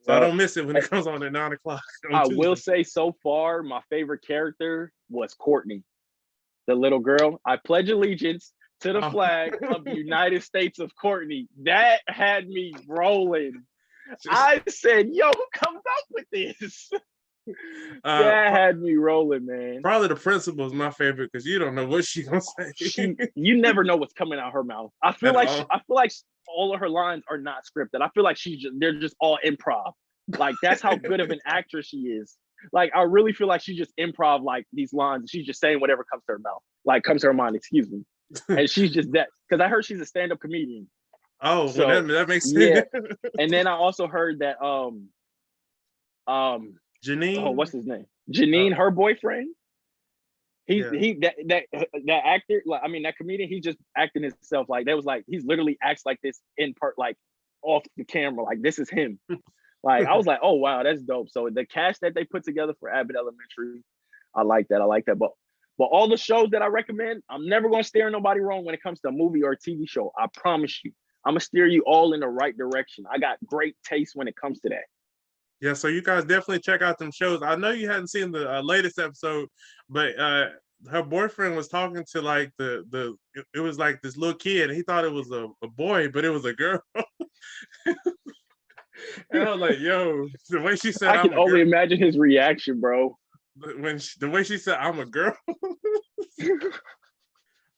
so I don't miss it when it comes on at 9 o'clock on I Tuesday. will say, so far, my favorite character was Courtney, the little girl. I pledge allegiance to the flag of the United States of Courtney. That had me rolling. I said, yo, who comes up with this? That had me rolling, man. Probably the principal is my favorite because you don't know what she's gonna say. You never know what's coming out her mouth. I feel like all of her lines are not scripted. I feel like they're just all improv. Like, that's how good of an actress she is. Like, I really feel like she just improv like these lines. And she's just saying whatever comes to her mouth, like comes to her mind. Excuse me. And she's just that, because I heard she's a stand-up comedian. Oh, so well, that makes sense. Yeah. And then I also heard that Janine. Oh, what's his name? Janine, her boyfriend. That actor, like, I mean, that comedian, he just acting himself. Like, that was like, he's literally acts like this in part, like off the camera, like this is him. Like, I was like, oh wow, that's dope. So the cast that they put together for Abbott Elementary, I like that. But all the shows that I recommend, I'm never gonna steer nobody wrong when it comes to a movie or a TV show. I promise you, I'm gonna steer you all in the right direction. I got great taste when it comes to that. Yeah, so you guys definitely check out them shows. I know you hadn't seen the latest episode, but her boyfriend was talking to like it was like this little kid, and he thought it was a boy, but it was a girl. And I was like, yo, the way she said, I can only imagine his reaction, bro. The way she said, I'm a girl.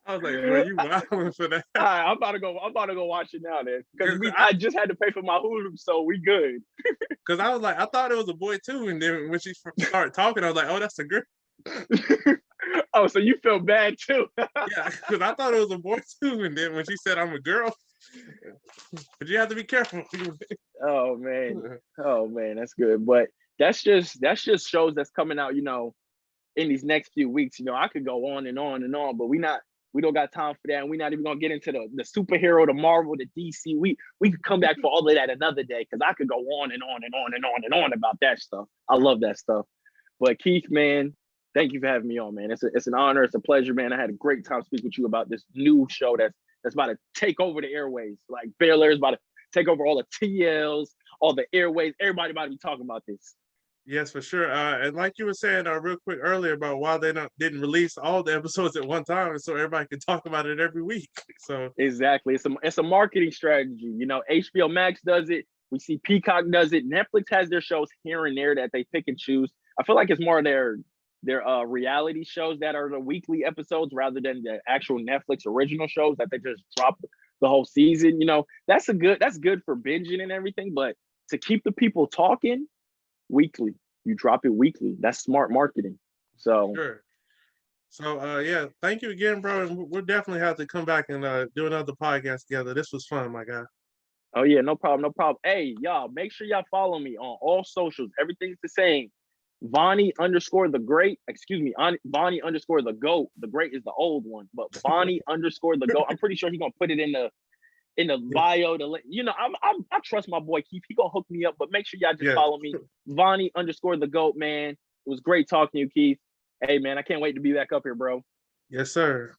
I was like, bro, you wilding for that. All right, I'm about to go watch it now then. Because I just had to pay for my Hulu, so we good. Because I was like, I thought it was a boy too. And then when she started talking, I was like, oh, that's a girl. Oh, so you feel bad too. Yeah, because I thought it was a boy too. And then when she said I'm a girl, but you have to be careful. Oh man, that's good. But that's just shows that's coming out, you know, in these next few weeks. You know, I could go on and on and on, but we don't got time for that. And we're not even gonna get into the superhero, the Marvel, the DC. We could come back for all of that another day, because I could go on and on and on and on and on about that stuff. I love that stuff. But Keith, man, thank you for having me on, man. It's an honor, it's a pleasure, man. I had a great time speaking with you about this new show that's about to take over the airways. Like, Bel Air is about to take over all the TLs, all the airways. Everybody about to be talking about this. Yes, for sure. And like you were saying real quick earlier about why they didn't release all the episodes at one time, so everybody could talk about it every week. So exactly, it's a marketing strategy. You know, HBO Max does it. We see Peacock does it. Netflix has their shows here and there that they pick and choose. I feel like it's more their reality shows that are the weekly episodes rather than the actual Netflix original shows that they just drop the whole season. You know, that's good for binging and everything, but to keep the people talking, weekly, you drop it weekly. That's smart marketing. So sure. So yeah, thank you again, bro. And we'll definitely have to come back and do another podcast together. This was fun, my guy. Oh yeah, no problem. Hey, y'all, make sure y'all follow me on all socials. Everything's the same. Vani _the great. Excuse me, Vani _ the GOAT. The great is the old one, but Vani _ the GOAT. I'm pretty sure he's gonna put it in the bio. You know, I trust my boy Keith. He gonna hook me up. But make sure y'all just follow me, Vani _ the GOAT. Man, it was great talking to you, Keith. Hey man, I can't wait to be back up here, bro. Yes, sir.